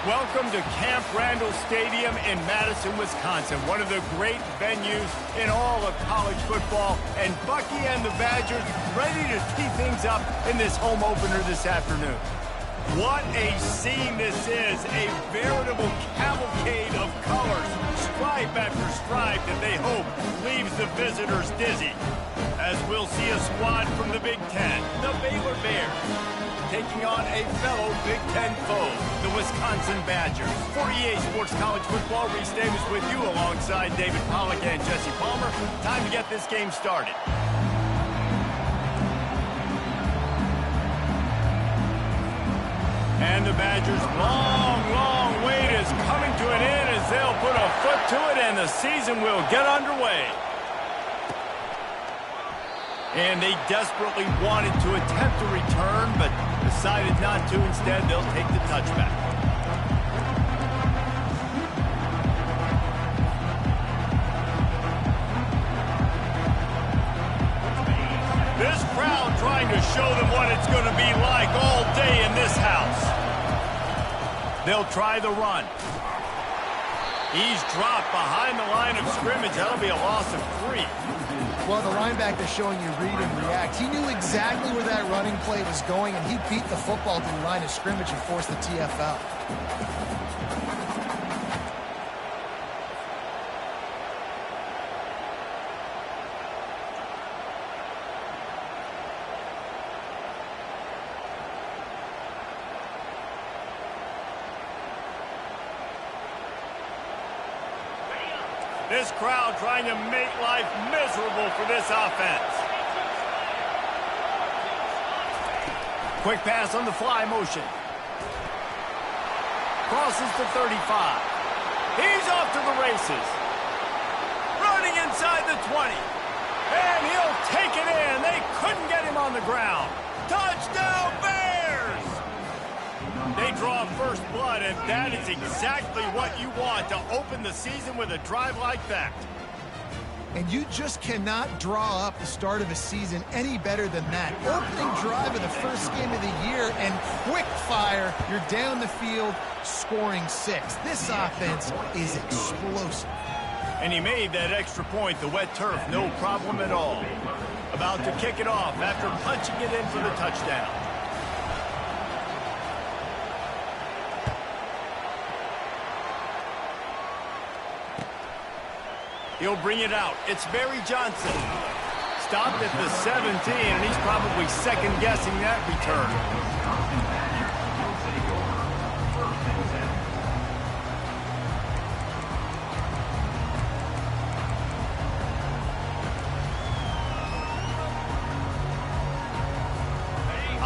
Welcome to Camp Randall Stadium in Madison, Wisconsin, one of the great venues in all of college football. And Bucky and the Badgers ready to tee things up in this home opener this afternoon. What a scene this is, a veritable cavalcade of colors, stripe after stripe that they hope leaves the visitors dizzy. As we'll see a squad from the Big Ten, the Baylor Bears, taking on a fellow Big Ten foe, the Wisconsin Badgers. 48 Sports College Football, Reese Davis with you alongside David Pollack and Jesse Palmer. Time to get this game started. And the Badgers' long wait is coming to an end as they'll put a foot to it and the season will get underway. And they desperately wanted to attempt a return, but decided not to. Instead, they'll take the touchback. This crowd trying to show them what it's going to be like all day in this house. They'll try the run. He's dropped behind the line of scrimmage. That'll be a loss of 3. Well, the linebacker's showing you read and react. He knew exactly where that running play was going, and he beat the football to the line of scrimmage and forced the TFL. This crowd trying to make life miserable for this offense. Quick pass on the fly motion. Crosses to 35. He's off to the races. Running inside the 20. And he'll take it in. They couldn't get him on the ground. Touchdown, Bears! They draw first blood, and that is exactly what you want to open the season with a drive like that. And you just cannot draw up the start of a season any better than that. Opening drive of the first game of the year, and quick fire, you're down the field, scoring 6. This offense is explosive. And he made that extra point, the wet turf, no problem at all. About to kick it off after punching it in for the touchdown. He'll bring it out. It's Barry Johnson. Stopped at the 17, and he's probably second-guessing that return.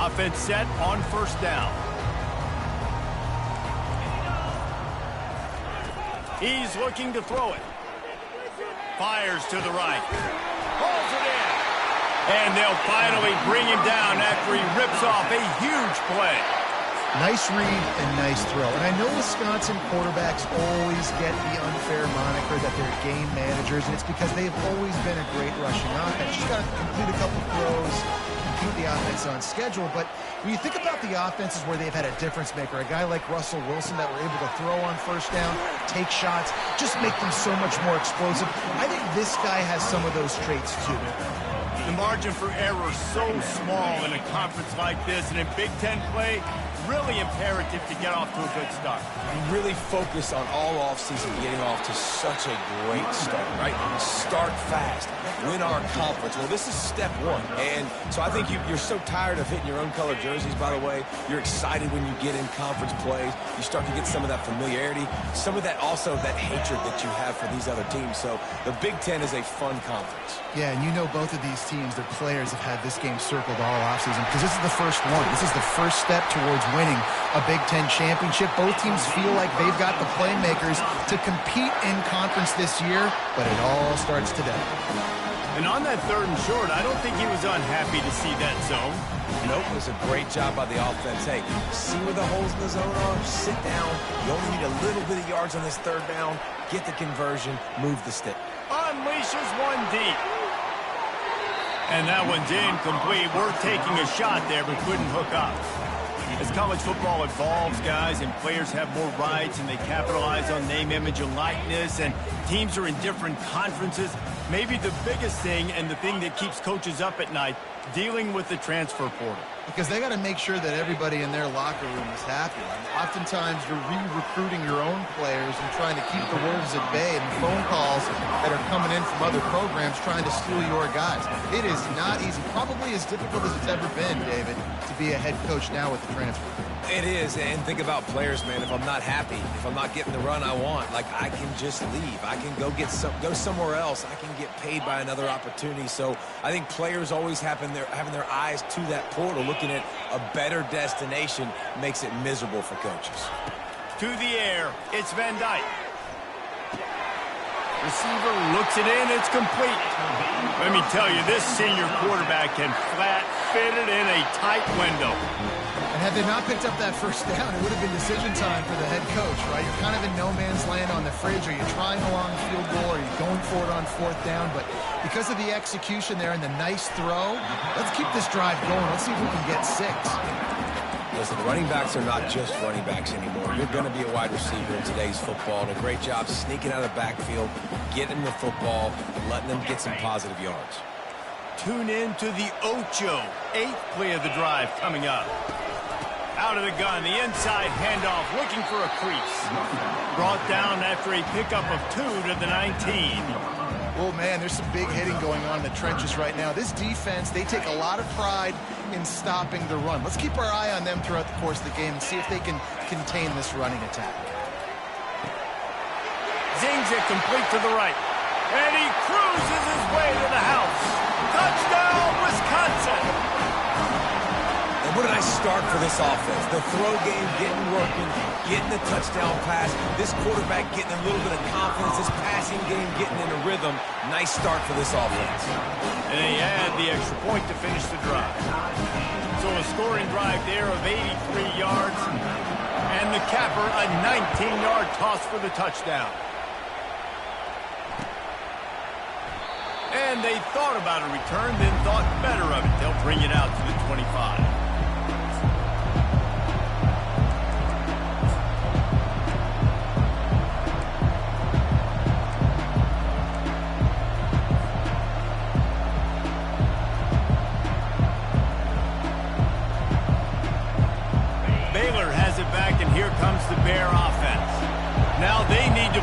Offense set on first down. He's looking to throw it. Fires to the right. Pulls it in. And they'll finally bring him down after he rips off a huge play. Nice read and nice throw. And I know Wisconsin quarterbacks always get the unfair moniker that they're game managers, and it's because they've always been a great rushing offense. Just got to complete a couple throws, keep the offense on schedule. But when you think about the offenses where they've had a difference maker, a guy like Russell Wilson that were able to throw on first down, take shots, just make them so much more explosive. I think this guy has some of those traits too. The margin for error so small in a conference like this, and in Big Ten play, really imperative to get off to a good start. We really focus on all offseason getting off to such a great start, right? Start fast, win our conference. Well, this is step 1. And so I think you're so tired of hitting your own color jerseys, by the way. You're excited when you get in conference plays. You start to get some of that familiarity, some of that also that hatred that you have for these other teams. So the Big Ten is a fun conference. Yeah, and you know both of these teams, their players have had this game circled all offseason because this is the first one. This is the first step towards winning a Big Ten championship. Both teams feel like they've got the playmakers to compete in conference this year, but it all starts today. And on that 3rd and short, I don't think he was unhappy to see that zone. Nope, it was a great job by the offense. Hey, see where the holes in the zone are? Sit down. You only need a little bit of yards on this 3rd down. Get the conversion. Move the stick. Unleashes one deep. And that one's incomplete. We're taking a shot there, but couldn't hook up. As college football evolves, guys, and players have more rights and they capitalize on name, image, and likeness, and teams are in different conferences, maybe the biggest thing and the thing that keeps coaches up at night, dealing with the transfer portal. Because they got to make sure that everybody in their locker room is happy. And oftentimes you're re-recruiting your own players and trying to keep the wolves at bay, and the phone calls that are coming in from other programs trying to steal your guys. It is not easy. Probably as difficult as it's ever been, David, to be a head coach now with the transfer. It is, and think about players, man. If I'm not happy, if I'm not getting the run I want, like, I can just leave. I can go somewhere else. I can get paid by another opportunity. So I think players always having their eyes to that portal, looking at a better destination, makes it miserable for coaches. To the air, it's Van Dyke. Receiver looks it in, it's complete. Let me tell you, this senior quarterback can flat fit it in a tight window. And had they not picked up that first down, it would have been decision time for the head coach, right? You're kind of in no man's land on the fridge. Are you trying a long field goal? Are you going for it on fourth down? But because of the execution there and the nice throw, let's keep this drive going. Let's see if we can get 6. Listen, the running backs are not just running backs anymore. You're going to be a wide receiver in today's football. And a great job sneaking out of the backfield, getting the football, and letting them get some positive yards. Tune in to the Ocho. 8th play of the drive coming up. Out of the gun, the inside handoff, looking for a crease. Brought down after a pickup of 2 to the 19. Oh, man, there's some big hitting going on in the trenches right now. This defense, they take a lot of pride in stopping the run. Let's keep our eye on them throughout the course of the game and see if they can contain this running attack. Zings it complete to the right. And he cruises his way to the house. Touchdown, Wisconsin! What a nice start for this offense. The throw game getting working, getting the touchdown pass. This quarterback getting a little bit of confidence. This passing game getting in a rhythm. Nice start for this offense. And they add the extra point to finish the drive. So a scoring drive there of 83 yards. And the capper, a 19-yard toss for the touchdown. And they thought about a return, then thought better of it. They'll bring it out to the 25.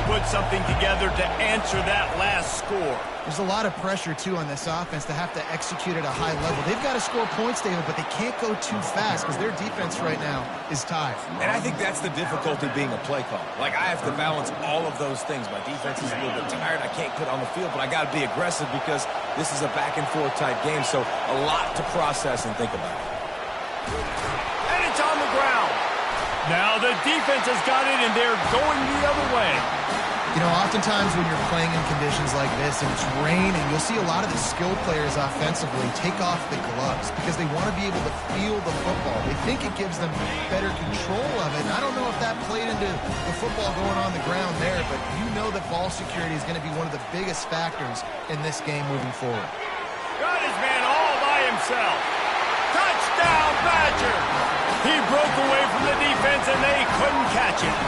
Put something together to answer that last score. There's a lot of pressure, too, on this offense to have to execute at a high level. They've got to score points, David, but they can't go too fast because their defense right now is tired. And I think that's the difficulty being a play caller. Like, I have to balance all of those things. My defense is a little bit tired. I can't put on the field, but I got to be aggressive because this is a back-and-forth type game, so a lot to process and think about. And it's on the ground. Now the defense has got it, and they're going the other way. You know, oftentimes when you're playing in conditions like this and it's raining, you'll see a lot of the skilled players offensively take off the gloves because they want to be able to feel the football. They think it gives them better control of it. And I don't know if that played into the football going on the ground there, but you know that ball security is going to be one of the biggest factors in this game moving forward. Got his man all by himself. Touchdown, Badger! He broke away from the defense and they couldn't catch him.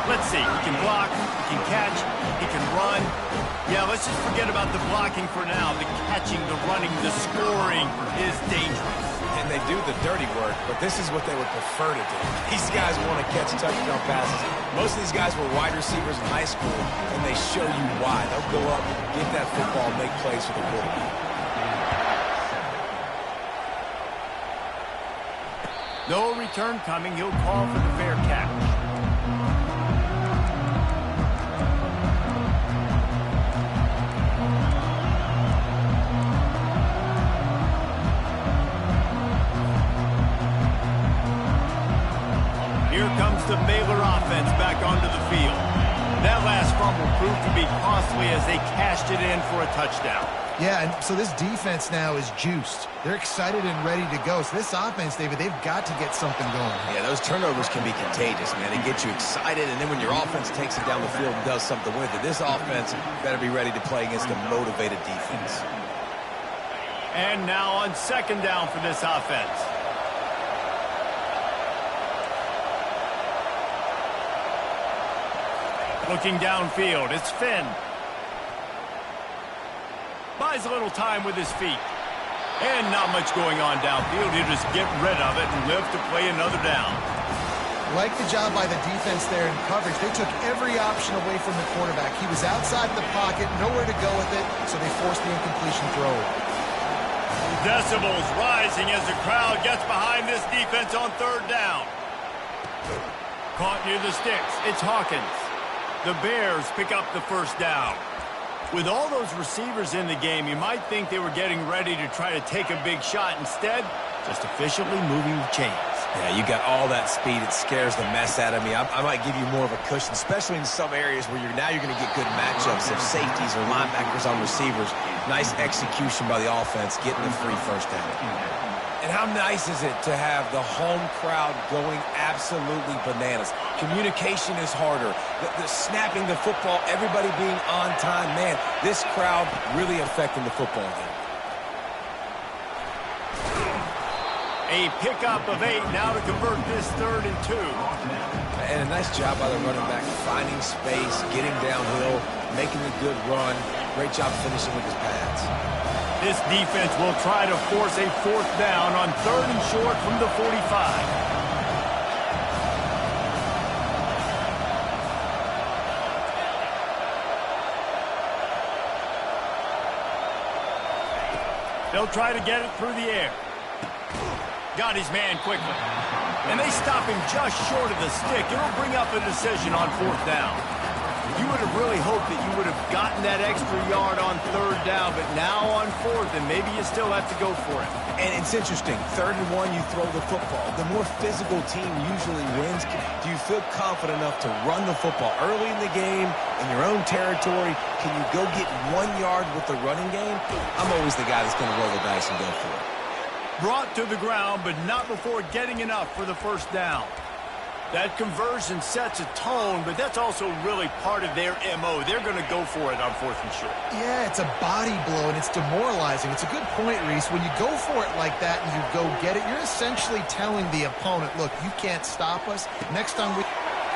Let's see, he can block, he can catch, he can run. Yeah, let's just forget about the blocking for now. The catching, the running, the scoring is dangerous. And they do the dirty work, but this is what they would prefer to do. These guys want to catch touchdown passes. Most of these guys were wide receivers in high school, and they show you why. They'll go up, get that football, make plays for the quarterback. No return coming. He'll call for the fair catch. Here comes the Baylor offense back onto the field. That last fumble proved to be costly as they cashed it in for a touchdown. Yeah, and so this defense now is juiced. They're excited and ready to go. So this offense, David, they've got to get something going. Yeah, those turnovers can be contagious, man. They get you excited, and then when your offense takes it down the field and does something with it, this offense better be ready to play against a motivated defense. And now on second down for this offense. Looking downfield, it's Finn. Buys a little time with his feet. And not much going on downfield. He'll just get rid of it and live to play another down. Like the job by the defense there in coverage. They took every option away from the quarterback. He was outside the pocket, nowhere to go with it, so they forced the incompletion throw. Decibels rising as the crowd gets behind this defense on third down. Caught near the sticks. It's Hawkins. The Bears pick up the first down. With all those receivers in the game, you might think they were getting ready to try to take a big shot. Instead, just efficiently moving the chains. Yeah, you got all that speed. It scares the mess out of me. I might give you more of a cushion, especially in some areas where you're going to get good matchups of safeties or linebackers on receivers. Nice execution by the offense, getting the free first down. And how nice is it to have the home crowd going absolutely bananas? Communication is harder. The snapping the football, everybody being on time. Man, this crowd really affecting the football game. A pickup of 8 now to convert this 3rd and 2. And a nice job by the running back, finding space, getting downhill, making a good run. Great job finishing with his pads. This defense will try to force a 4th down on 3rd and short from the 45. They'll try to get it through the air. Got his man quickly. And they stop him just short of the stick. It'll bring up a decision on 4th down. You would have really hoped that you would have gotten that extra yard on 3rd down, but now on 4th, and maybe you still have to go for it. And it's interesting. 3rd and 1, you throw the football. The more physical team usually wins. Do you feel confident enough to run the football early in the game, in your own territory? Can you go get 1 yard with the running game? I'm always the guy that's going to roll the dice and go for it. Brought to the ground, but not before getting enough for the first down. That conversion sets a tone, but that's also really part of their MO. They're going to go for it on 4th and short. Yeah, it's a body blow, and it's demoralizing. It's a good point, Reese. When you go for it like that and you go get it, you're essentially telling the opponent, look, you can't stop us. Next time we...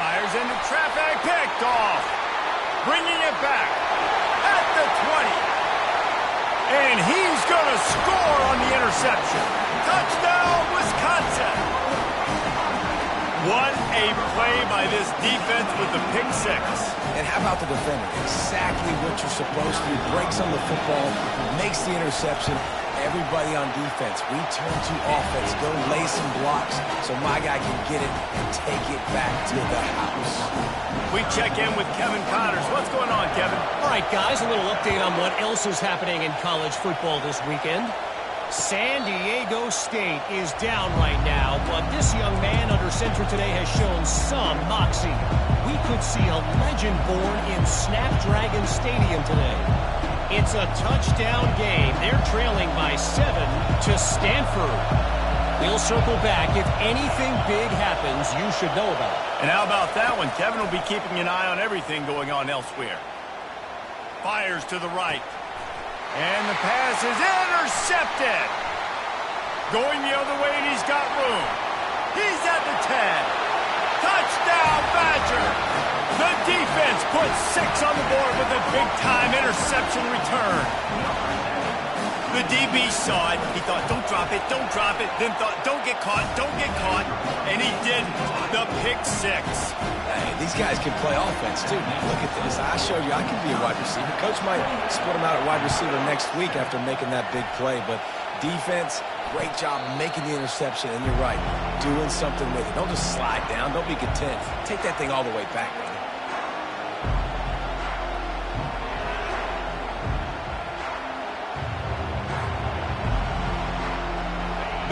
Fires into traffic, picked off. Bringing it back at the 20. And he's going to score on the interception. Touchdown, Wisconsin. What a play by this defense with the pick 6. And how about the defender? Exactly what you're supposed to do. Breaks on the football, makes the interception. Everybody on defense, we turn to offense. Go lay some blocks so my guy can get it and take it back to the house. We check in with Kevin Connors. What's going on, Kevin? All right, guys, a little update on what else is happening in college football this weekend. San Diego State is down right now, but this young man under center today has shown some moxie. We could see a legend born in Snapdragon Stadium today. It's a touchdown game. They're trailing by 7 to Stanford. We'll circle back. If anything big happens, you should know about it. And how about that one? Kevin will be keeping an eye on everything going on elsewhere. Fires to the right. And the pass is intercepted. Going the other way, and he's got room. He's at the 10. Touchdown, Badger. The defense puts 6 on the board with a big-time interception return. The DB saw it. He thought, don't drop it, don't drop it. Then thought, don't get caught, don't get caught. And he didn't. The pick 6. Hey, these guys can play offense, too. Look at this. I showed you I can be a wide receiver. Coach might split him out at wide receiver next week after making that big play. But defense, great job making the interception. And you're right, doing something with it. Don't just slide down. Don't be content. Take that thing all the way back, man.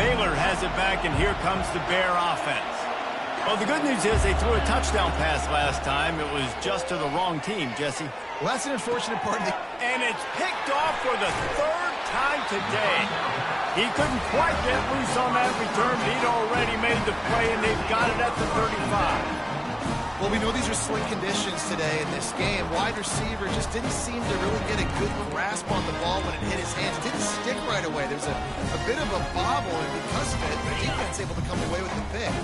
Baylor has it back, and here comes the Bear offense. Well, the good news is they threw a touchdown pass last time. It was just to the wrong team, Jesse. Well, that's an unfortunate part of the... And it's picked off for the 3rd time today. He couldn't quite get loose on that return, but he'd already made the play, and they've got it at the 35. Well, we know these are slick conditions today in this game. Wide receiver just didn't seem to really get a good grasp on the ball when it hit his hands. It didn't stick right away. There's a bit of a bobble, and because of it, the defense able to come away with the pick.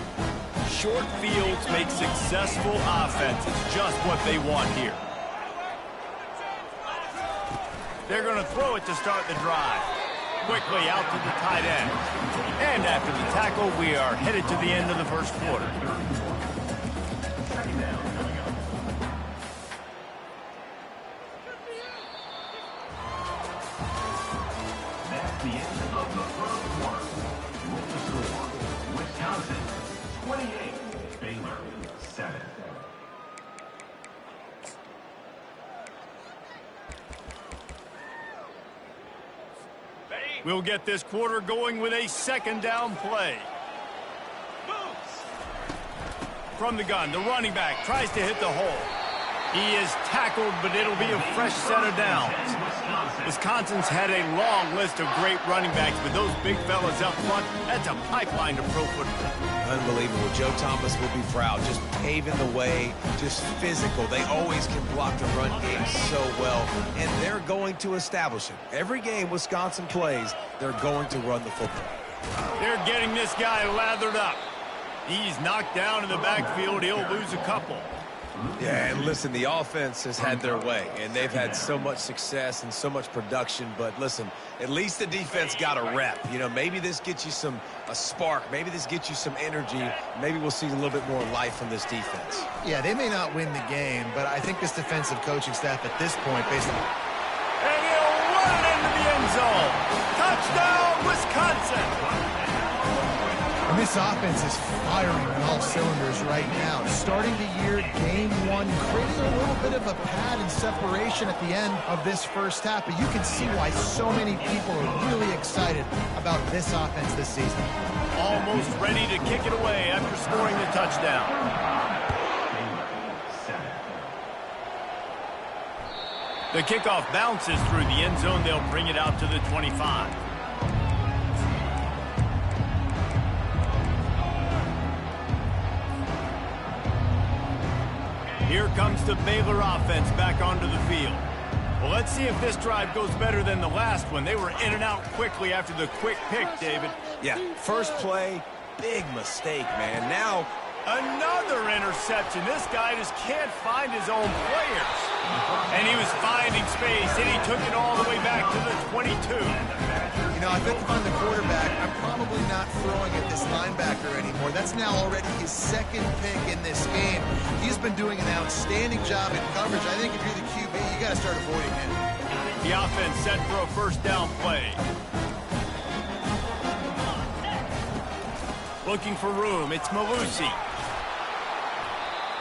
Short fields make successful offenses just what they want here. They're going to throw it to start the drive. Quickly out to the tight end. And after the tackle, we are headed to the end of the first quarter. That's the end of the first quarter. With the score, Wisconsin 28, Baylor 7. We'll get this quarter going with a second down play. From the gun, the running back tries to hit the hole. He is tackled, but it'll be a fresh set of downs. Wisconsin's had a long list of great running backs, but those big fellas up front, that's a pipeline to pro football. Unbelievable. Joe Thomas will be proud. Just paving the way, just physical. They always can block the run game so well, and they're going to establish it. Every game Wisconsin plays, they're going to run the football. They're getting this guy lathered up. He's knocked down in the backfield. He'll lose a couple. Yeah, and listen, the offense has had their way, and they've had so much success and so much production. But listen, at least the defense got a rep. You know, maybe this gets you a spark. Maybe this gets you some energy. Maybe we'll see a little bit more life from this defense. Yeah, they may not win the game, but I think this defensive coaching staff at this point, based on... And he'll run it into the end zone. Touchdown, Wisconsin! And this offense is firing on all cylinders right now. Starting the year, game one, creating a little bit of a pad and separation at the end of this first half. But you can see why so many people are really excited about this offense this season. Almost ready to kick it away after scoring the touchdown. The kickoff bounces through the end zone. They'll bring it out to the 25. Here comes the Baylor offense back onto the field. Well, let's see if this drive goes better than the last one. They were in and out quickly after the quick pick, David. Yeah, first play, big mistake, man. Now, another interception. This guy just can't find his own players. And he was finding space, and he took it all the way back to the 22. You know, I think if I'm the quarterback, I'm probably not throwing at this linebacker anymore. That's now already his second pick in this game. He's been doing an outstanding job in coverage. I think if you're the QB, you got to start avoiding him. The offense set for a first down play. Looking for room. It's Malusi.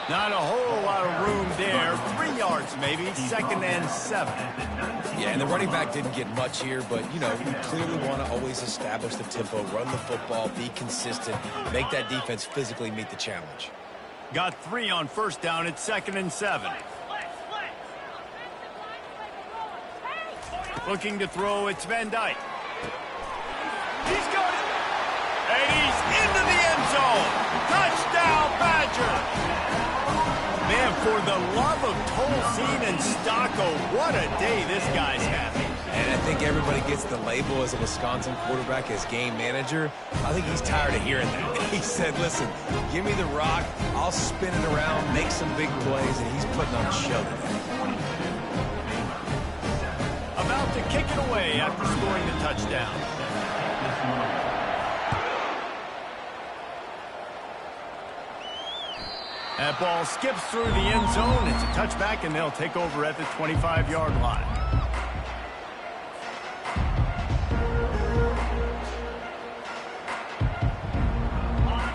Not a whole lot of room there. 3 yards maybe. 2nd and 7. Yeah, and the running back didn't get much here, but, you know, you clearly want to always establish the tempo, run the football, be consistent, make that defense physically meet the challenge. Got 3 on first down. It's 2nd and 7. Looking to throw. It's Van Dyke. He's got it. And he's into the end zone. Touchdown, Badger. Man, for the love of Tolzien and Stocco, what a day this guy's having. And I think everybody gets the label as a Wisconsin quarterback as game manager. I think he's tired of hearing that. He said, listen, give me the rock, I'll spin it around, make some big plays, and he's putting on a show today. About to kick it away after scoring the touchdown. That ball skips through the end zone. It's a touchback, and they'll take over at the 25-yard line.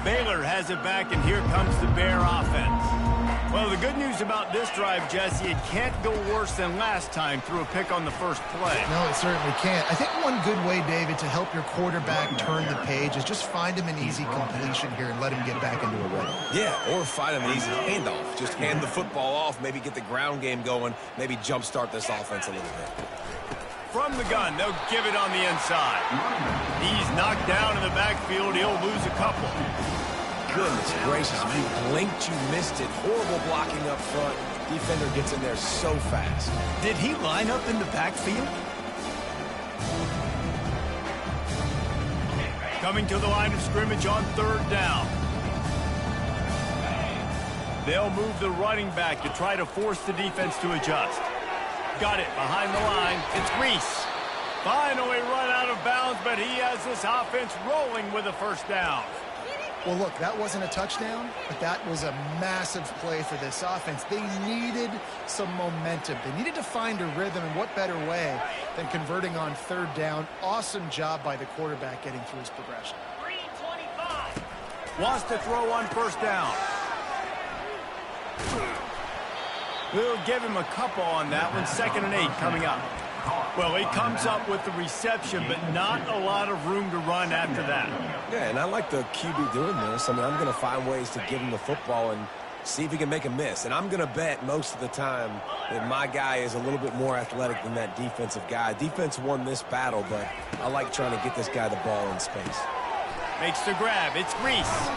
Baylor has it back, and here comes the Bear offense. Well, the good news about this drive, Jesse, it can't go worse than last time through a pick on the first play. No, it certainly can't. I think one good way, David, to help your quarterback turn the page is just find him an easy completion here and let him get back into a rhythm. Yeah, or find him an easy handoff. Just hand the football off, maybe get the ground game going, maybe jumpstart this offense a little bit. From the gun, they'll give it on the inside. He's knocked down in the backfield. He'll lose a couple. Goodness gracious, if you blinked, you missed it. Horrible blocking up front. Defender gets in there so fast. Did he line up in the backfield? Coming to the line of scrimmage on 3rd down. They'll move the running back to try to force the defense to adjust. Got it behind the line. It's Reese. Finally run out of bounds, but he has this offense rolling with a first down. Well, look, that wasn't a touchdown, but that was a massive play for this offense. They needed some momentum. They needed to find a rhythm, and what better way than converting on third down. Awesome job by the quarterback getting through his progression. 325. Wants to throw on first down. We'll give him a couple on that one. 2nd and 8 coming up. Well, he comes up with the reception, but not a lot of room to run after that. Yeah, and I like the QB doing this. I mean, I'm going to find ways to give him the football and see if he can make a miss. And I'm going to bet most of the time that my guy is a little bit more athletic than that defensive guy. Defense won this battle, but I like trying to get this guy the ball in space. Makes the grab. It's Reese.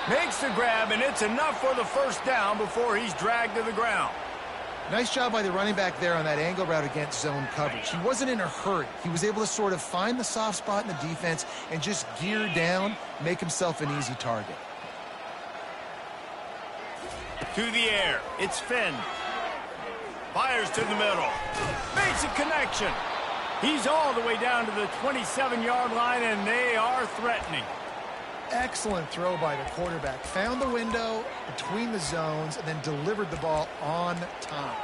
Makes the grab, and it's enough for the first down before he's dragged to the ground. Nice job by the running back there on that angle route against zone coverage. He wasn't in a hurry. He was able to sort of find the soft spot in the defense and just gear down, make himself an easy target. To the air. It's Finn. Fires to the middle. Makes a connection. He's all the way down to the 27-yard line, and they are threatening. Excellent throw by the quarterback. Found the window between the zones and then delivered the ball on time.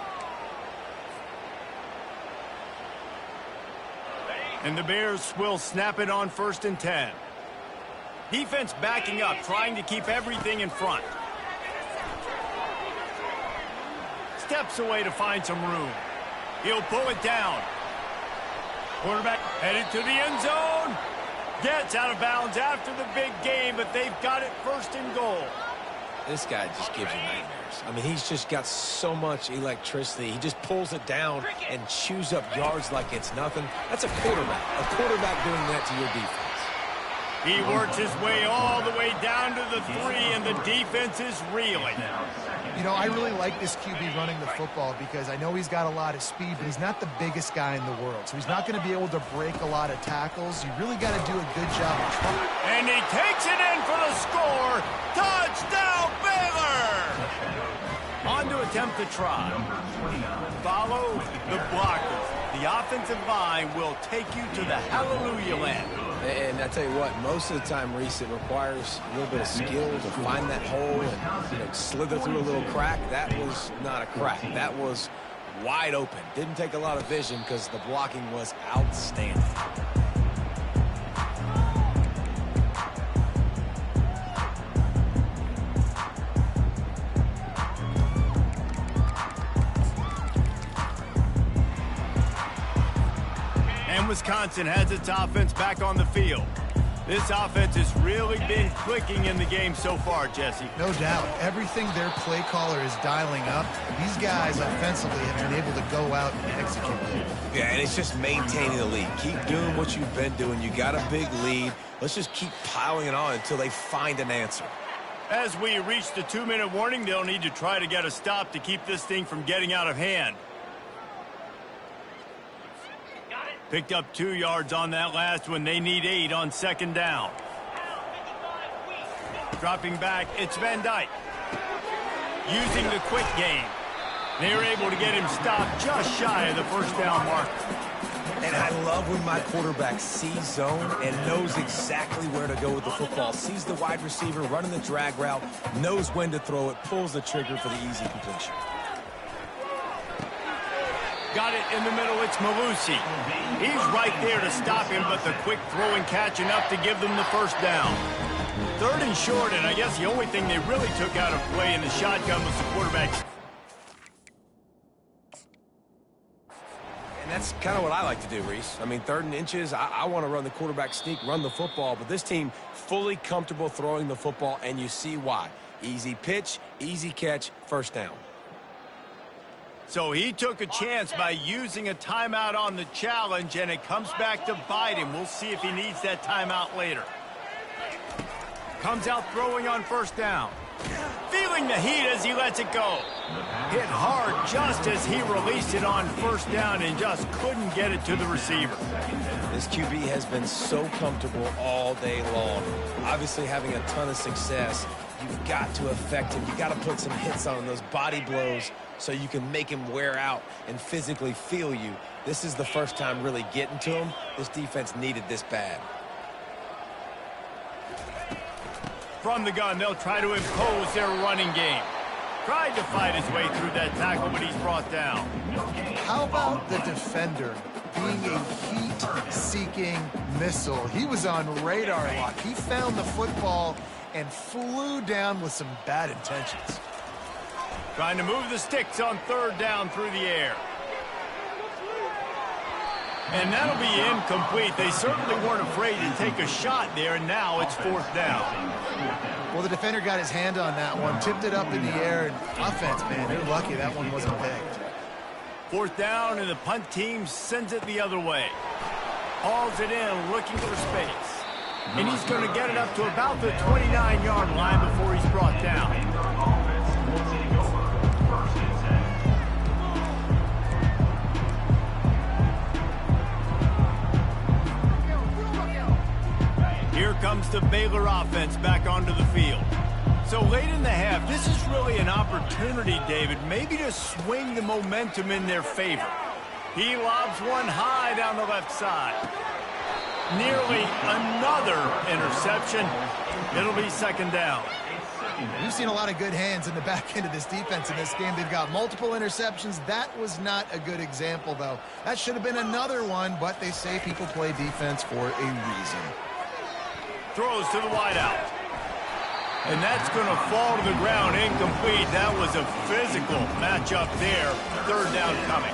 And the Bears will snap it on 1st and 10. Defense backing up, trying to keep everything in front. Steps away to find some room. He'll pull it down. Quarterback headed to the end zone. Gets out of bounds after the big game, but they've got it 1st and goal. This guy just gives you nightmares. I mean, he's just got so much electricity. He just pulls it down and chews up yards like it's nothing. That's a quarterback. A quarterback doing that to your defense. He works his way all the way down to the 3, and the defense is reeling. You know, I really like this QB running the football because I know he's got a lot of speed, but he's not the biggest guy in the world. So he's not going to be able to break a lot of tackles. You really got to do a good job of trying. And he takes it in for the score. Touchdown, Baylor! On to attempt to try. Follow the blockers. The offensive line will take you to the hallelujah land. And I tell you what, most of the time, Reese, it requires a little bit of skill to find that hole and slither through a little crack. That was not a crack. That was wide open. Didn't take a lot of vision because the blocking was outstanding. Wisconsin has its offense back on the field. This offense has really been clicking in the game so far, Jesse. No doubt. Everything their play caller is dialing up, these guys offensively have been able to go out and execute. Yeah, and it's just maintaining the lead. Keep doing what you've been doing. You got a big lead. Let's just keep piling it on until they find an answer. As we reach the 2-minute warning, they'll need to try to get a stop to keep this thing from getting out of hand. Picked up 2 yards on that last one. They need 8 on 2nd down. Dropping back, it's Van Dyke. Using the quick game. They were able to get him stopped just shy of the 1st down mark. And I love when my quarterback sees zone and knows exactly where to go with the football. Sees the wide receiver running the drag route, knows when to throw it, pulls the trigger for the easy completion. Got it in the middle, it's Malusi. He's right there to stop him, but the quick throw and catch enough to give them the 1st down. 3rd and short, and I guess the only thing they really took out of play in the shotgun was the quarterback. And that's kind of what I like to do, Reese. I mean, 3rd and inches, I want to run the quarterback sneak, run the football, but this team fully comfortable throwing the football, and you see why. Easy pitch, easy catch, 1st down. So he took a chance by using a timeout on the challenge, and it comes back to bite him. We'll see if he needs that timeout later. Comes out throwing on 1st down. Feeling the heat as he lets it go. Hit hard just as he released it on 1st down and just couldn't get it to the receiver. This QB has been so comfortable all day long. Obviously having a ton of success. You've got to affect him. You've got to put some hits on him, those body blows, so you can make him wear out and physically feel you. This is the first time really getting to him. This defense needed this bad. From the gun, they'll try to impose their running game. Tried to fight his way through that tackle, but he's brought down. How about the defender being a heat-seeking missile? He was on radar lock. He found the football and flew down with some bad intentions. Trying to move the sticks on third down through the air. And that'll be incomplete. They certainly weren't afraid to take a shot there, and now it's fourth down. Well, the defender got his hand on that one, tipped it up in the air, and offense, man, they're lucky that one wasn't picked. Fourth down, and the punt team sends it the other way. Hauls it in, looking for space. And he's going to get it up to about the 29-yard line before he's brought down. Here comes the Baylor offense back onto the field. So late in the half, this is really an opportunity, David, maybe to swing the momentum in their favor. He lobs one high down the left side. Nearly another interception. It'll be second down. We've seen a lot of good hands in the back end of this defense in this game. They've got multiple interceptions. That was not a good example, though. That should have been another one, but they say people play defense for a reason. Throws to the wideout. And that's going to fall to the ground incomplete. That was a physical matchup there. Third down coming.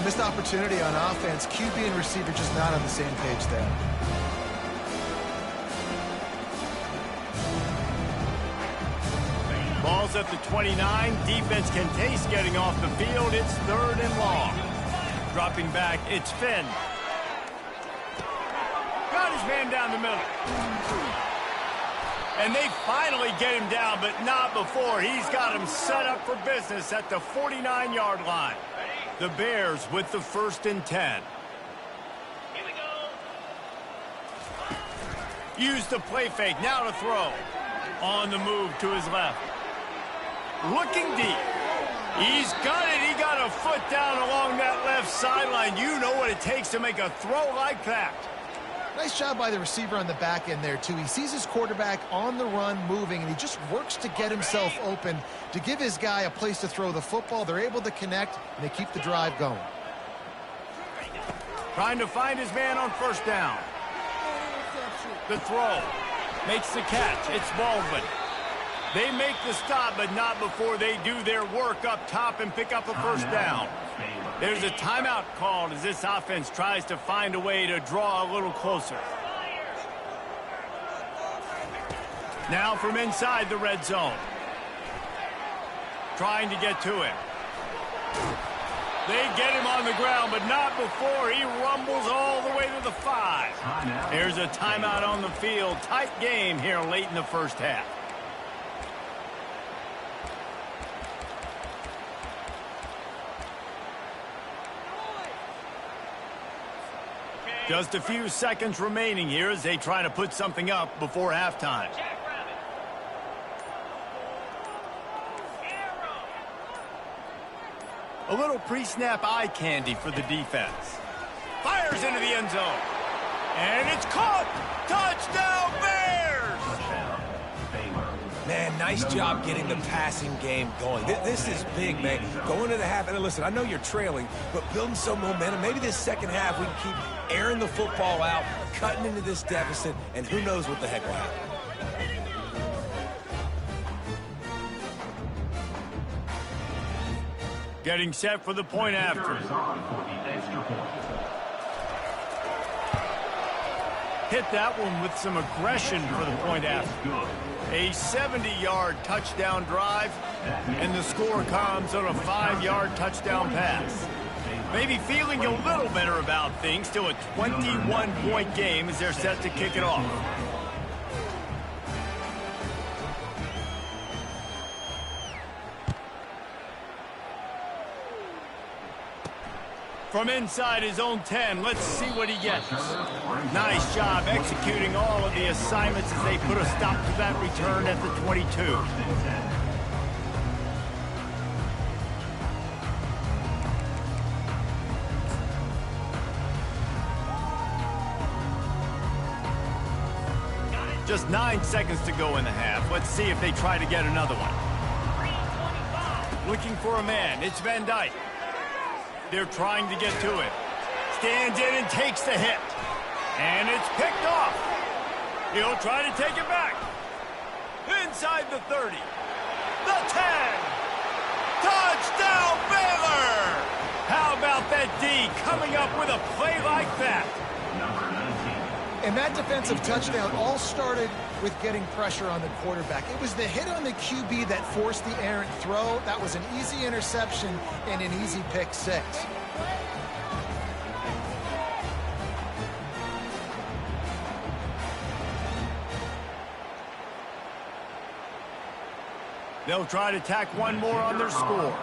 Missed opportunity on offense. QB and receiver just not on the same page there. Ball's at the 29. Defense can taste getting off the field. It's third and long. Dropping back, it's Finn. Got his man down the middle. And they finally get him down, but not before. He's got him set up for business at the 49-yard line. The Bears with the 1st and 10. Here we go. Use the play fake. Now to throw. On the move to his left. Looking deep. He's got it. He got a foot down along that left sideline. You know what it takes to make a throw like that. Nice job by the receiver on the back end there, too. He sees his quarterback on the run moving, and he just works to get himself open to give his guy a place to throw the football. They're able to connect, and they keep the drive going. Trying to find his man on first down. The throw. Makes the catch. It's Baldwin. They make the stop, but not before they do their work up top and pick up a first down. There's a timeout called as this offense tries to find a way to draw a little closer. Now from inside the red zone. Trying to get to him. They get him on the ground, but not before he rumbles all the way to the 5. There's a timeout on the field. Tight game here late in the first half. Just a few seconds remaining here as they try to put something up before halftime. A little pre-snap eye candy for the defense. Fires into the end zone. And it's caught! Touchdown Bears! Man, nice job getting the passing game going. This is big, man. Going to the half, and listen, I know you're trailing, but building some momentum. Maybe this second half we can keep airing the football out, cutting into this deficit, and who knows what the heck will happen. Getting set for the point after. Hit that one with some aggression for the point after. A 70-yard touchdown drive, and the score comes on a 5-yard touchdown pass. Maybe feeling a little better about things. Still a 21-point game as they're set to kick it off. From inside his own 10, let's see what he gets. Nice job executing all of the assignments as they put a stop to that return at the 22. Just 9 seconds to go in the half. Let's see if they try to get another one. Looking for a man. It's Van Dyke. They're trying to get to it. Stands in and takes the hit. And it's picked off. He'll try to take it back. Inside the 30. The 10. Touchdown, Baylor! How about that D coming up with a play like that? And that defensive touchdown all started with getting pressure on the quarterback. It was the hit on the QB that forced the errant throw. That was an easy interception and an easy pick six. They'll try to tack one more on their score.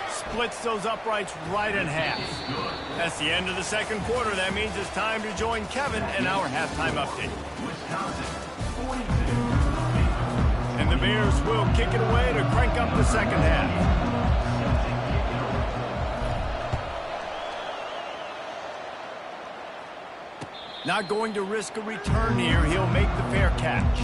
Splits those uprights right in half. That's the end of the second quarter. That means it's time to join Kevin in our halftime update. And the Bears will kick it away to crank up the second half. Not going to risk a return here. He'll make the fair catch.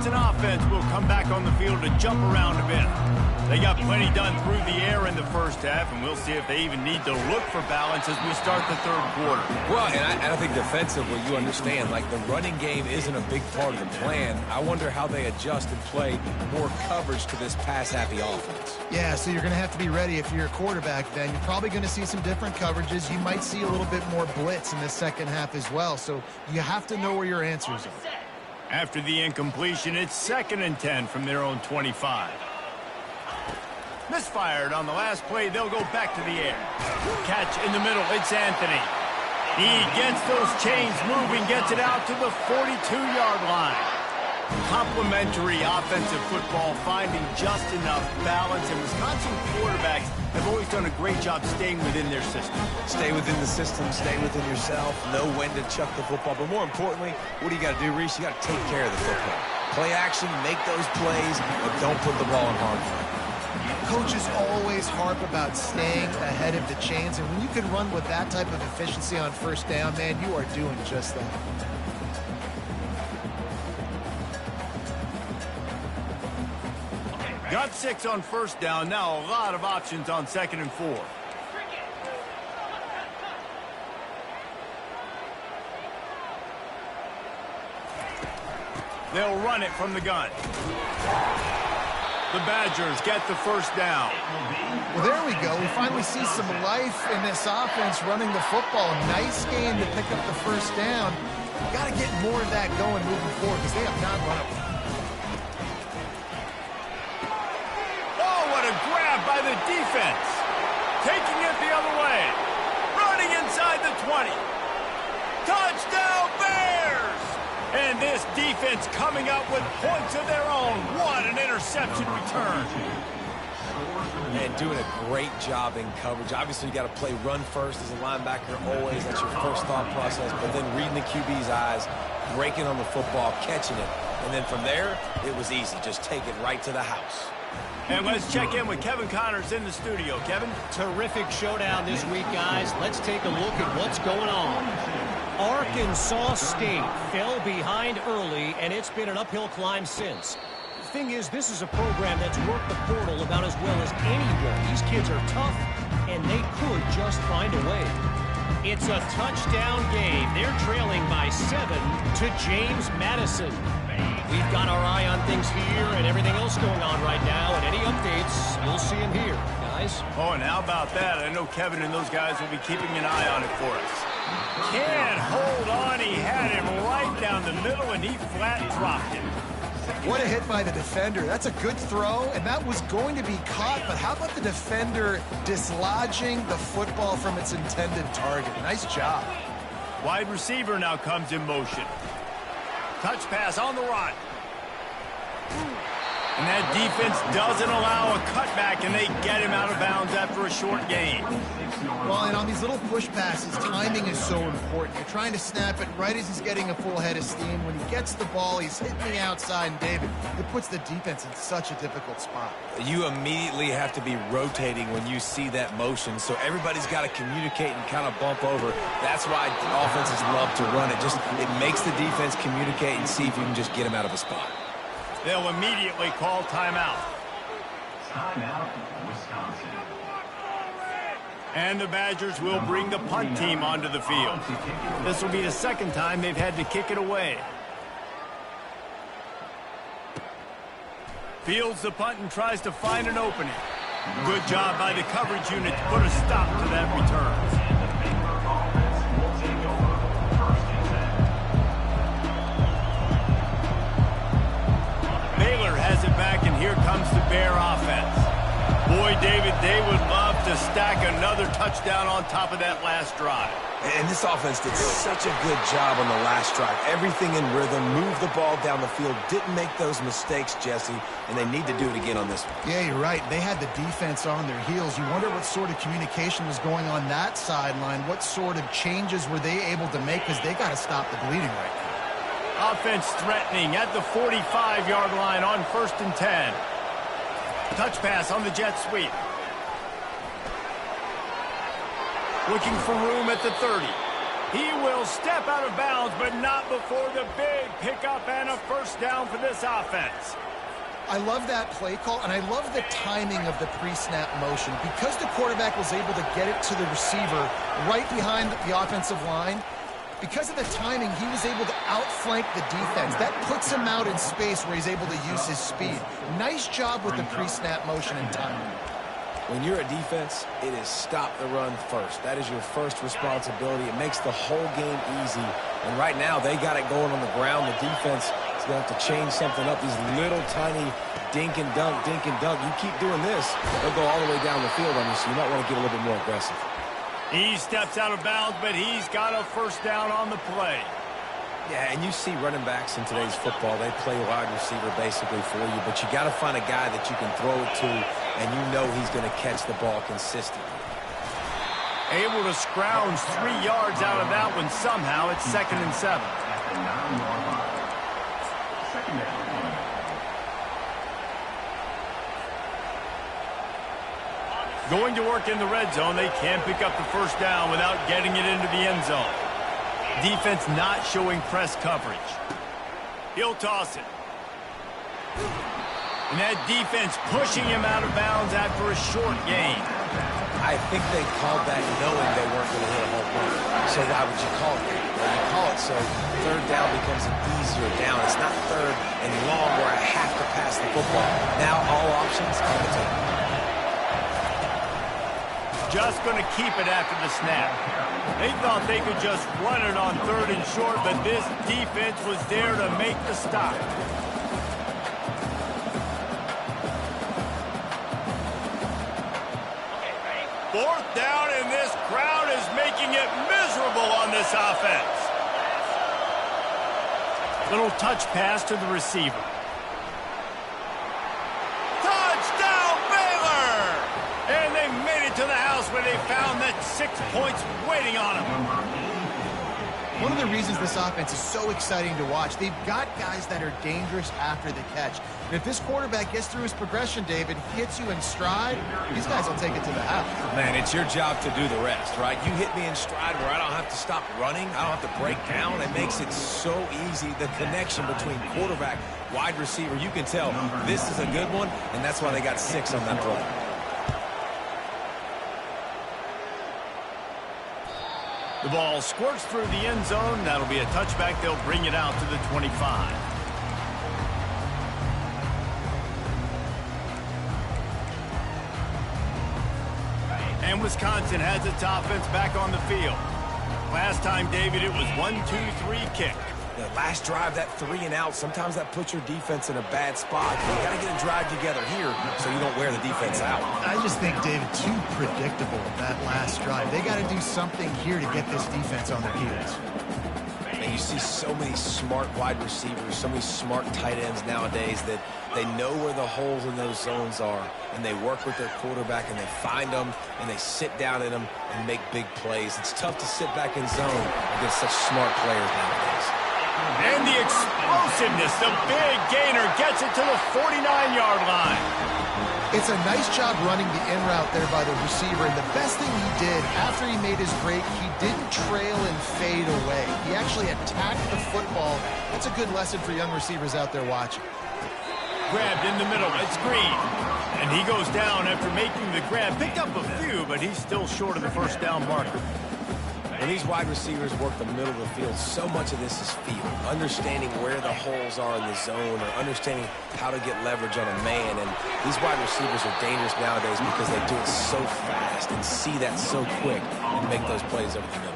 Offense will come back on the field to jump around a bit. They got plenty done through the air in the first half, and we'll see if they even need to look for balance as we start the third quarter. Well, and I think defensively, you understand, like the running game isn't a big part of the plan. I wonder how they adjust and play more coverage to this pass-happy offense. Yeah, so you're going to have to be ready if you're a quarterback then. You're probably going to see some different coverages. You might see a little bit more blitz in the second half as well, so you have to know where your answers are. After the incompletion, it's 2nd and 10 from their own 25. Misfired on the last play. They'll go back to the air. Catch in the middle. It's Anthony. He gets those chains moving, gets it out to the 42-yard line. Complementary offensive football, finding just enough balance, and Wisconsin quarterbacks have always done a great job staying within their system. Stay within the system, stay within yourself, know when to chuck the football. But more importantly, what do you got to do, Reese? You got to take care of the football. Play action, make those plays, but don't put the ball in harm's way. Coaches always harp about staying ahead of the chains, and when you can run with that type of efficiency on first down, man, you are doing just that. Got 6 on first down. Now a lot of options on 2nd and 4. They'll run it from the gun. The Badgers get the first down. Well, there we go. We finally see some life in this offense running the football. Nice game to pick up the first down. Got to get more of that going moving forward because they have not run it. Oh, what a grab by the defense. Taking it the other way. Running inside the 20. Touchdown, Bears! And this defense coming up with points of their own. What an interception return. And doing a great job in coverage. Obviously, you got to play run first as a linebacker always. That's your first thought process. But then reading the QB's eyes, breaking on the football, catching it. And then from there, it was easy. Just take it right to the house. And let's check in with Kevin Connors in the studio. Kevin? Terrific showdown this week, guys. Let's take a look at what's going on. Arkansas State fell behind early, and it's been an uphill climb since. The thing is, this is a program that's worked the portal about as well as anyone. These kids are tough, and they could just find a way. It's a touchdown game. They're trailing by 7 to James Madison. We've got our eye on things here and everything else going on right now, and any updates, you'll see them here, guys. Oh, and how about that? I know Kevin and those guys will be keeping an eye on it for us. Can't hold on. He had him right down the middle, and he flat dropped it. What a hit by the defender. That's a good throw, and that was going to be caught, but how about the defender dislodging the football from its intended target? Nice job. Wide receiver now comes in motion. Touch pass on the run. And that defense doesn't allow a cutback, and they get him out of bounds after a short gain. Well, and on these little push passes, timing is so important. You're trying to snap it right as he's getting a full head of steam. When he gets the ball, he's hitting the outside, and David, it puts the defense in such a difficult spot. You immediately have to be rotating when you see that motion, so everybody's got to communicate and kind of bump over. That's why offenses love to run it. It makes the defense communicate and see if you can just get him out of a spot. They'll immediately call timeout. Timeout, Wisconsin. And the Badgers will bring the punt team onto the field. This will be the second time they've had to kick it away. Fields the punt and tries to find an opening. Good job by the coverage unit to put a stop to that return. Has it back, and here comes the Bear offense. Boy, David, they would love to stack another touchdown on top of that last drive. And this offense did such a good job on the last drive. Everything in rhythm, moved the ball down the field, didn't make those mistakes, Jesse, and they need to do it again on this one. Yeah, you're right. They had the defense on their heels. You wonder what sort of communication was going on that sideline. What sort of changes were they able to make, because they got to stop the bleeding right now. Offense threatening at the 45-yard line on 1st and 10. Touch pass on the jet sweep. Looking for room at the 30. He will step out of bounds, but not before the big pickup and a first down for this offense. I love that play call, and I love the timing of the pre-snap motion. Because the quarterback was able to get it to the receiver right behind the offensive line, because of the timing, he was able to outflank the defense. That puts him out in space where he's able to use his speed. Nice job with the pre-snap motion and timing. When you're a defense, it is stop the run first. That is your first responsibility. It makes the whole game easy. And right now, they got it going on the ground. The defense is going to have to change something up. These little tiny dink and dunk, dink and dunk. You keep doing this, they'll go all the way down the field on you, so you might want to get a little bit more aggressive. He steps out of bounds, but he's got a first down on the play. Yeah, and you see running backs in today's football, they play wide receiver basically for you, but you got to find a guy that you can throw it to, and you know he's going to catch the ball consistently. Able to scrounge 3 yards out of that one somehow. It's 2nd and 7. At the 9-yard line. Second down. Going to work in the red zone. They can't pick up the first down without getting it into the end zone. Defense not showing press coverage. He'll toss it. And that defense pushing him out of bounds after a short gain. I think they called that knowing they weren't going to hit a home run. So why would you call it that? Well, you call it so third down becomes an easier down. It's not third and long where I have to pass the football. Now all options on the table. Just going to keep it after the snap. They thought they could just run it on 3rd and short, but this defense was there to make the stop. Fourth down, and this crowd is making it miserable on this offense. Little touch pass to the receiver. Touchdown, Baylor! And they made it to the house where they found that 6 points waiting on them. One of the reasons this offense is so exciting to watch, they've got guys that are dangerous after the catch. And if this quarterback gets through his progression, David, hits you in stride, these guys will take it to the house. Man, it's your job to do the rest, right? You hit me in stride where I don't have to stop running. I don't have to break down. It makes it so easy. The connection between quarterback, wide receiver, you can tell this is a good one, and that's why they got 6 on that play. The ball squirts through the end zone. That'll be a touchback. They'll bring it out to the 25. And Wisconsin has its offense back on the field. Last time, David, it was 1-2-3 kick. The last drive, that 3 and out, sometimes that puts your defense in a bad spot. You got to get a drive together here so you don't wear the defense out. I just think, David, too predictable that last drive. They got to do something here to get this defense on their heels. And you see so many smart wide receivers, so many smart tight ends nowadays that they know where the holes in those zones are, and they work with their quarterback, and they find them, and they sit down in them and make big plays. It's tough to sit back in zone against such smart players nowadays. And the explosiveness, the big gainer gets it to the 49-yard line. It's a nice job running the in route there by the receiver, and the best thing he did after he made his break, he didn't trail and fade away. He actually attacked the football. That's a good lesson for young receivers out there watching. Grabbed in the middle, it's Green. And he goes down after making the grab. Picked up a few, but he's still short of the first down marker. When these wide receivers work the middle of the field, so much of this is feel. Understanding where the holes are in the zone, or understanding how to get leverage on a man. And these wide receivers are dangerous nowadays because they do it so fast and see that so quick and make those plays over the middle.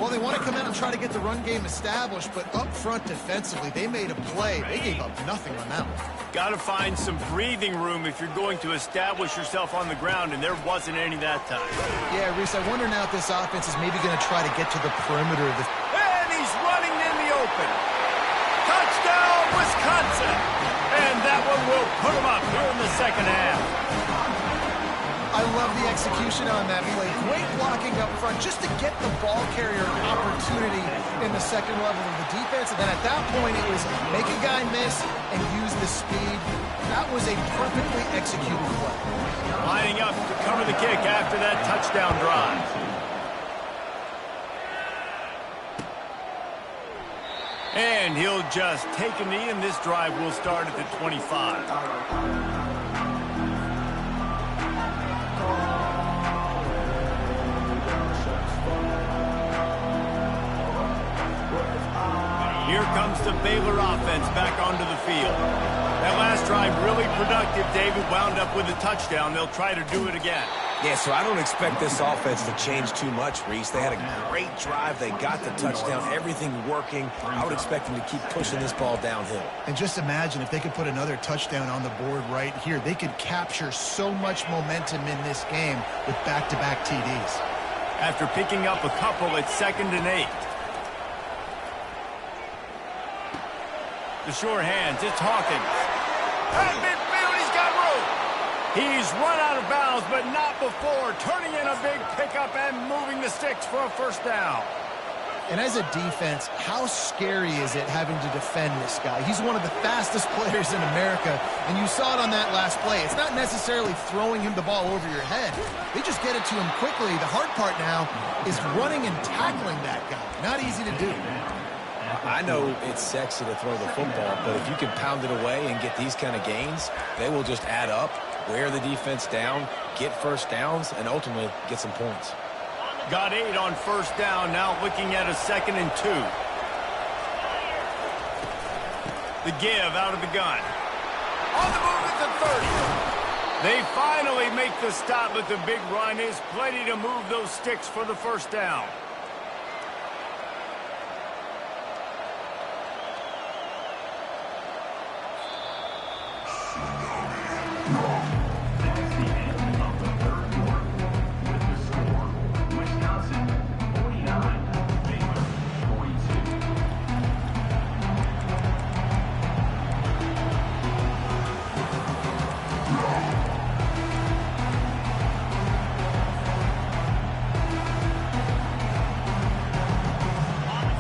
Well, they want to come out and try to get the run game established, but up front defensively, they made a play. They gave up nothing on that one. Got to find some breathing room if you're going to establish yourself on the ground, and there wasn't any that time. Yeah, Reese, I wonder now if this offense is maybe going to try to get to the perimeter of the... And he's running in the open. Touchdown, Wisconsin! And that one will put him up here in the second half. I love the execution on that play. Great blocking up front just to get the ball carrier an opportunity in the second level of the defense. And then at that point, it was make a guy miss and use the speed. That was a perfectly executed play. Lining up to cover the kick after that touchdown drive. And he'll just take a knee, and this drive will start at the 25. Here comes the Baylor offense back onto the field. That last drive really productive. David wound up with a touchdown. They'll try to do it again. Yeah, so I don't expect this offense to change too much, Reese. They had a great drive. They got the touchdown. Everything working. I would expect them to keep pushing this ball downhill. And just imagine if they could put another touchdown on the board right here. They could capture so much momentum in this game with back-to-back TDs. After picking up a couple, it's 2nd and 8. The sure hands, it's Hawkins. At midfield, he's got room. He's run out of bounds, but not before turning in a big pickup and moving the sticks for a first down. And as a defense, how scary is it having to defend this guy? He's one of the fastest players in America, and you saw it on that last play. It's not necessarily throwing him the ball over your head. They just get it to him quickly. The hard part now is running and tackling that guy. Not easy to do. I know it's sexy to throw the football, but if you can pound it away and get these kind of gains, they will just add up, wear the defense down, get first downs, and ultimately get some points. Got 8 on first down, now looking at a 2nd and 2. The give out of the gun. On the move at the 30. They finally make the stop, but the big run is plenty to move those sticks for the first down.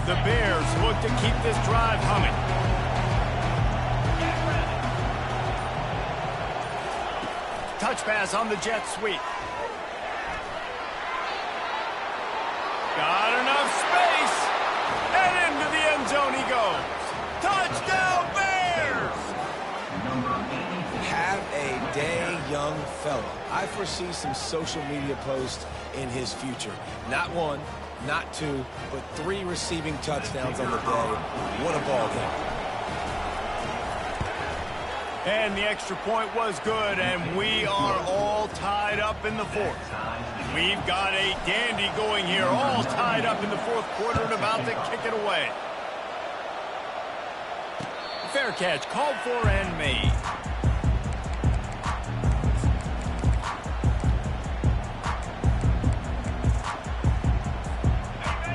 The Bears look to keep this drive humming. Touch pass on the jet sweep. Got enough space. And into the end zone he goes. Touchdown Bears! Have a day, young fella. I foresee some social media posts in his future. Not 1, not 2, but 3 receiving touchdowns on the day. What a ball game. And the extra point was good, and we are all tied up in the 4th. We've got a dandy going here, all tied up in the 4th quarter and about to kick it away. Fair catch, called for and made.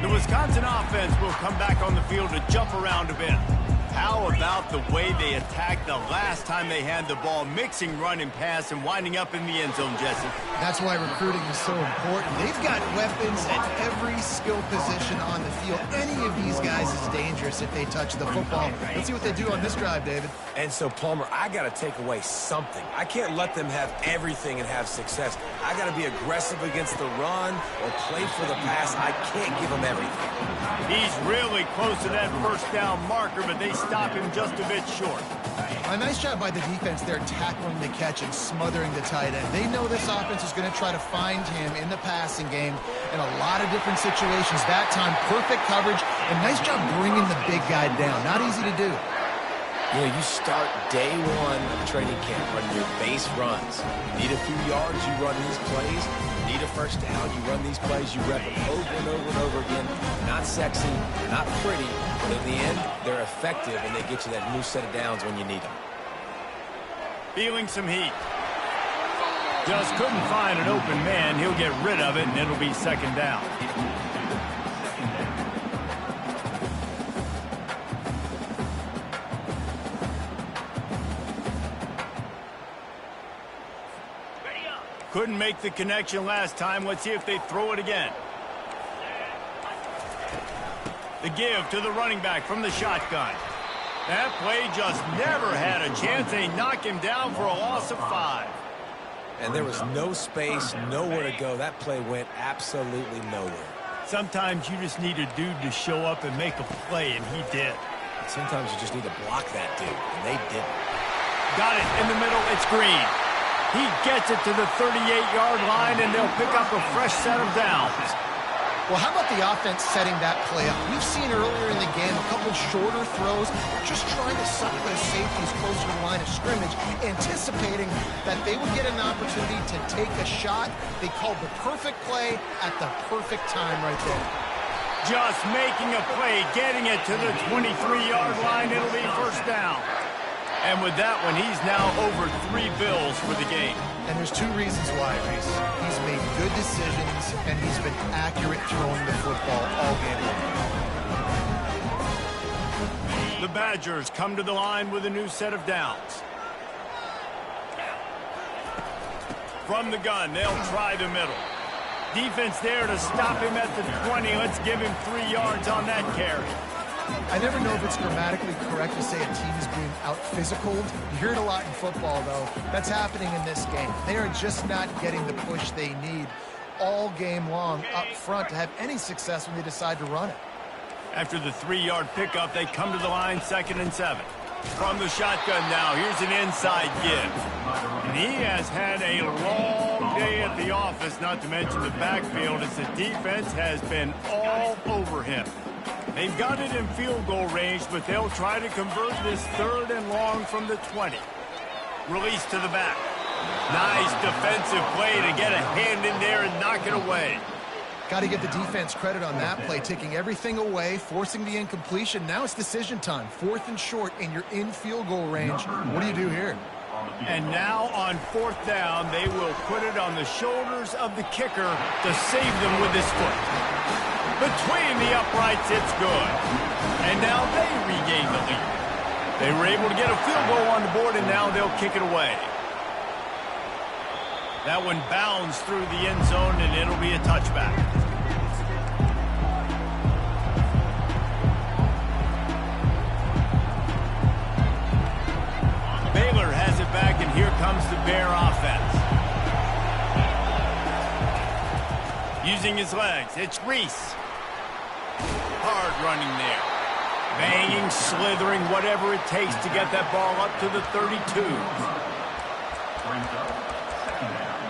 The Wisconsin offense will come back on the field to jump around a bit. How about the way they attacked the last time they had the ball, mixing run and pass and winding up in the end zone, Jesse? That's why recruiting is so important. They've got weapons at every skill position on the field. Any of these guys is dangerous if they touch the football. Let's see what they do on this drive, David. And so, Palmer, I got to take away something. I can't let them have everything and have success. I got to be aggressive against the run or play for the pass. I can't give them everything. He's really close to that first down marker, but they stop him just a bit short. A nice job by the defense there tackling the catch and smothering the tight end. They know this offense is going to try to find him in the passing game in a lot of different situations. That time, perfect coverage, and nice job bringing the big guy down. Not easy to do. You know, you start day one of training camp running your base runs. You need a few yards, you run these plays. You need a first down, you run these plays. You rep them over and over and over again. Not sexy, not pretty, but in the end, they're effective, and they get you that new set of downs when you need them. Feeling some heat. Just couldn't find an open man. He'll get rid of it, and it'll be second down. Couldn't make the connection last time. Let's see if they throw it again. The give to the running back from the shotgun. That play just never had a chance. They knock him down for a loss of 5. And there was no space, nowhere to go. That play went absolutely nowhere. Sometimes you just need a dude to show up and make a play, and he did. Sometimes you just need to block that dude, and they didn't. Got it in the middle. It's Green. He gets it to the 38-yard line, and they'll pick up a fresh set of downs. Well, how about the offense setting that play up? We've seen earlier in the game a couple shorter throws, just trying to suck those safeties closer to the line of scrimmage, anticipating that they would get an opportunity to take a shot. They called the perfect play at the perfect time right there. Just making a play, getting it to the 23-yard line. It'll be first down. And with that one, he's now over 3 bills for the game. And there's 2 reasons why, Reese. He's made good decisions, and he's been accurate throwing the football all game long. The Badgers come to the line with a new set of downs. From the gun, they'll try the middle. Defense there to stop him at the 20. Let's give him 3 yards on that carry. I never know if it's grammatically correct to say a team is being out-physicaled. You hear it a lot in football, though. That's happening in this game. They are just not getting the push they need all game long up front to have any success when they decide to run it. After the 3-yard pickup, they come to the line 2nd and 7. From the shotgun now, here's an inside give. And he has had a long day at the office, not to mention the backfield, as the defense has been all over him. They've got it in field goal range, but they'll try to convert this 3rd and long from the 20. Release to the back. Nice defensive play to get a hand in there and knock it away. Got to give the defense credit on that play, taking everything away, forcing the incompletion. Now it's decision time. 4th and short, and you're in field goal range. What do you do here? And now on 4th down, they will put it on the shoulders of the kicker to save them with his foot. Between the uprights, it's good. And now they regain the lead. They were able to get a field goal on the board, and now they'll kick it away. That one bounds through the end zone, and it'll be a touchback. Baylor has it back, and here comes the Bear offense. Using his legs, it's Reese. Hard running there. Banging, slithering, whatever it takes to get that ball up to the 32. Brings up second down.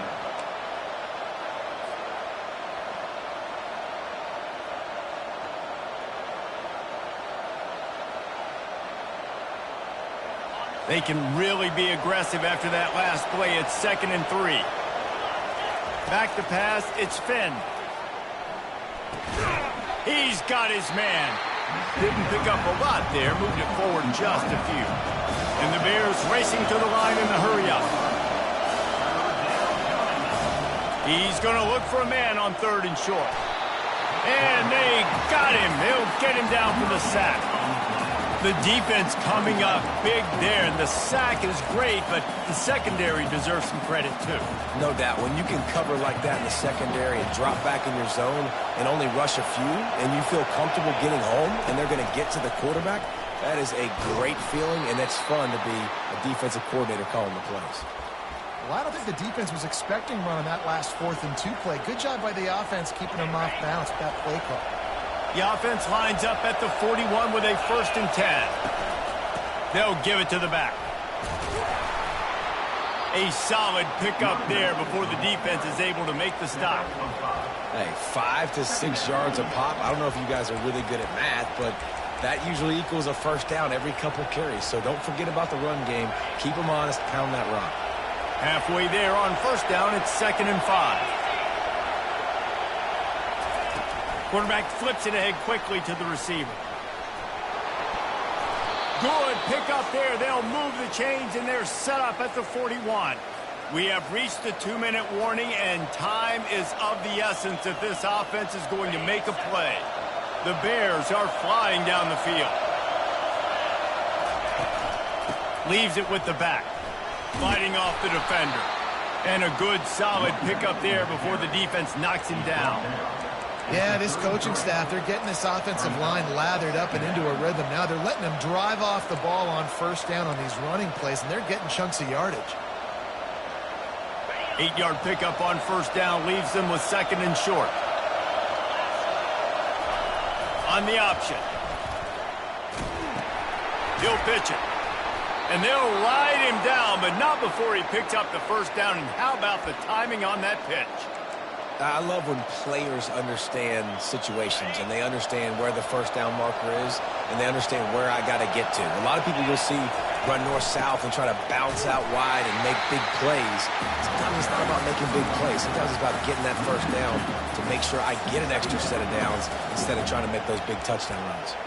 They can really be aggressive after that last play. It's 2nd and 3. Back to pass, it's Finn. He's got his man. Didn't pick up a lot there, moved it forward just a few. And the Bears racing to the line in the hurry-up. He's going to look for a man on 3rd and short. And they got him. They'll get him down for the sack. The defense coming up big there, and the sack is great, but the secondary deserves some credit too. No doubt. When you can cover like that in the secondary and drop back in your zone and only rush a few, and you feel comfortable getting home, and they're going to get to the quarterback, that is a great feeling, and it's fun to be a defensive coordinator calling the plays. Well, I don't think the defense was expecting run on that last 4th and 2 play. Good job by the offense keeping them off balance with that play call. The offense lines up at the 41 with a 1st and 10. They'll give it to the back. A solid pickup there before the defense is able to make the stop. Hey, 5 to 6 yards a pop. I don't know if you guys are really good at math, but that usually equals a 1st down every couple carries. So don't forget about the run game. Keep them honest, pound that rock. Halfway there on 1st down, it's 2nd and 5. Quarterback flips it ahead quickly to the receiver. Good pickup there. They'll move the chains, and they're set up at the 41. We have reached the 2-minute warning, and time is of the essence if this offense is going to make a play. The Bears are flying down the field. Leaves it with the back. Fighting off the defender. And a good, solid pickup there before the defense knocks him down. Yeah, this coaching staff, they're getting this offensive line lathered up and into a rhythm. Now they're letting them drive off the ball on 1st down on these running plays, and they're getting chunks of yardage. 8-yard pickup on 1st down leaves them with 2nd and short. On the option. He'll pitch it. And they'll ride him down, but not before he picks up the 1st down. And how about the timing on that pitch? I love when players understand situations and they understand where the 1st down marker is and they understand where I got to get to. A lot of people you'll see run north-south and try to bounce out wide and make big plays. Sometimes it's not about making big plays. Sometimes it's about getting that 1st down to make sure I get an extra set of downs instead of trying to make those big touchdown runs.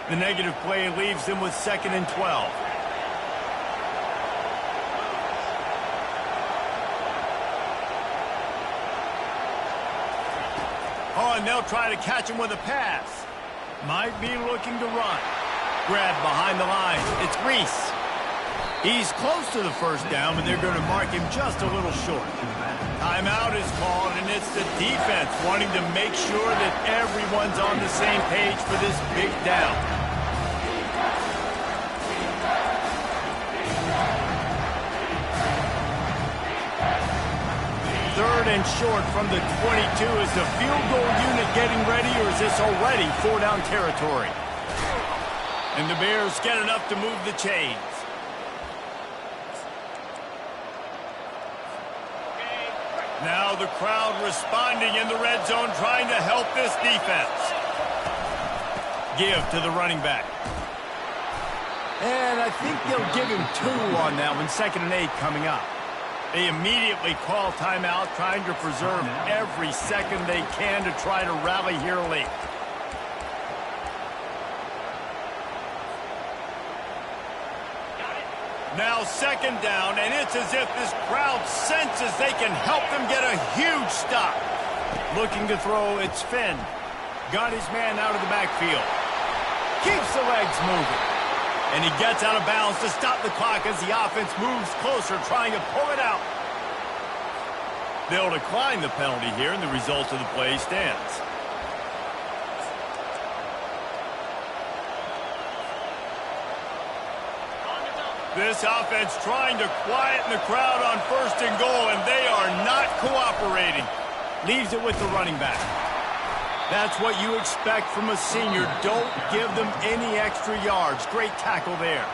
The negative play leaves them with 2nd and 12. Oh, and they'll try to catch him with a pass. Might be looking to run. Grab behind the line. It's Reese. He's close to the 1st down, but they're going to mark him just a little short. Timeout is called, and it's the defense wanting to make sure that everyone's on the same page for this big down. 3rd and short from the 22. Is the field goal unit getting ready, or is this already 4-down territory? And the Bears get enough to move the chains. Now the crowd responding in the red zone, trying to help this defense. Give to the running back. And I think they'll give him 2 on that one, 2nd and 8 coming up. They immediately call timeout, trying to preserve every second they can to try to rally here late. Now 2nd down, and it's as if this crowd senses they can help them get a huge stop. Looking to throw, it's Finn. Got his man out of the backfield. Keeps the legs moving. And he gets out of bounds to stop the clock as the offense moves closer, trying to pull it out. They'll decline the penalty here, and the result of the play stands. This offense trying to quieten the crowd on 1st and goal, and they are not cooperating. Leaves it with the running back. That's what you expect from a senior. Don't give them any extra yards. Great tackle there.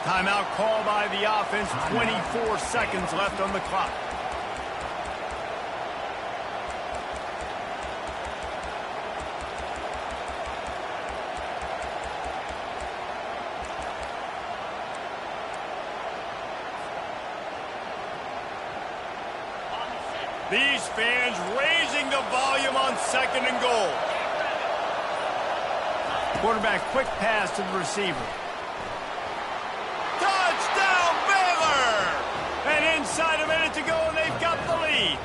Timeout called by the offense. 24 seconds left on the clock. These fans raising the volume on 2nd and goal. Quarterback quick pass to the receiver. Touchdown, Baylor! And inside a minute to go, and they've got the lead.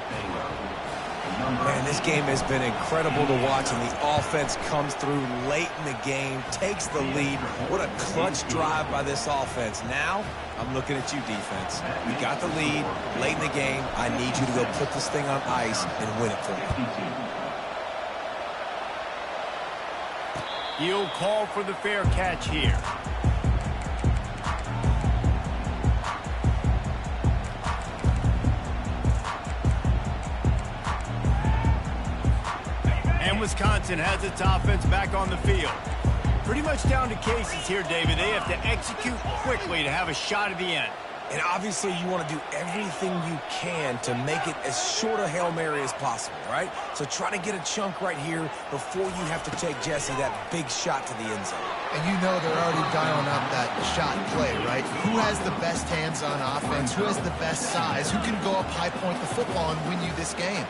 Man, this game has been incredible to watch, and the offense comes through late in the game, takes the lead. What a clutch drive by this offense. Now, I'm looking at you, defense. You got the lead late in the game. I need you to go put this thing on ice and win it for me. He'll call for the fair catch here. And Wisconsin has its offense back on the field. Pretty much down to cases here, David. They have to execute quickly to have a shot at the end. And obviously, you want to do everything you can to make it as short a Hail Mary as possible, right? So try to get a chunk right here before you have to take Jesse that big shot to the end zone. And you know they're already dialing up that shot play, right? Who has the best hands on offense? Who has the best size? Who can go up high point the football and win you this game?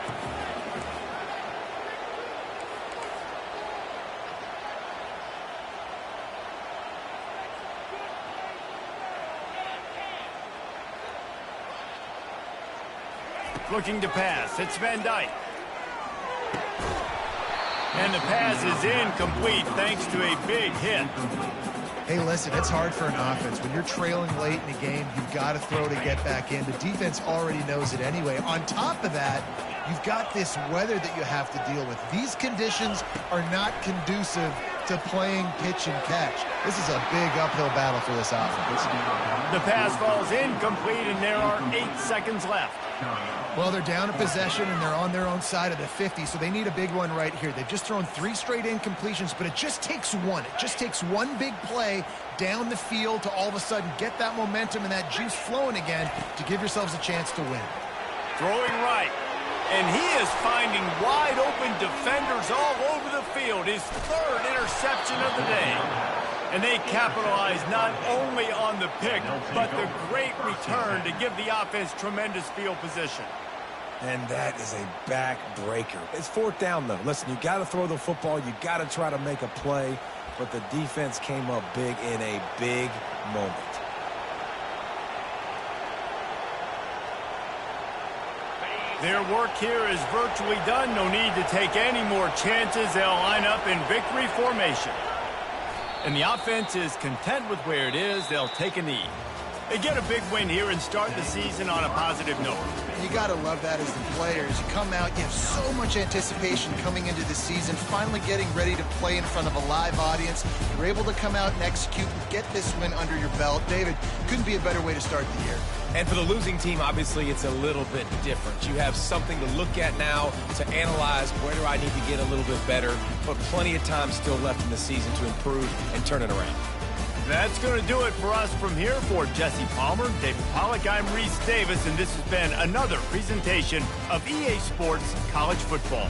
Looking to pass. It's Van Dyke. And the pass is incomplete thanks to a big hit. Hey, listen, it's hard for an offense. When you're trailing late in the game, you've got to throw to get back in. The defense already knows it anyway. On top of that, you've got this weather that you have to deal with. These conditions are not conducive to playing pitch and catch. This is a big uphill battle for this offense. The pass falls incomplete, and there are 8 seconds left. Well, they're down a possession, and they're on their own side of the 50, so they need a big one right here. They've just thrown 3 straight incompletions, but it just takes one. It just takes one big play down the field to all of a sudden get that momentum and that juice flowing again to give yourselves a chance to win. Throwing right. And he is finding wide open defenders all over the field. His 3rd interception of the day. And they capitalize not only on the pick, but the great return to give the offense tremendous field position. And that is a backbreaker. It's 4th down, though. Listen, you got to throw the football. You got to try to make a play. But the defense came up big in a big moment. Their work here is virtually done. No need to take any more chances. They'll line up in victory formation. And the offense is content with where it is. They'll take a knee. They get a big win here and start the season on a positive note. You got to love that as the players. You come out, you have so much anticipation coming into the season, finally getting ready to play in front of a live audience. You're able to come out and execute and get this win under your belt. David, couldn't be a better way to start the year. And for the losing team, obviously, it's a little bit different. You have something to look at now to analyze where do I need to get a little bit better, but plenty of time still left in the season to improve and turn it around. That's going to do it for us from here. For Jesse Palmer, David Pollack, I'm Reese Davis, and this has been another presentation of EA Sports College Football.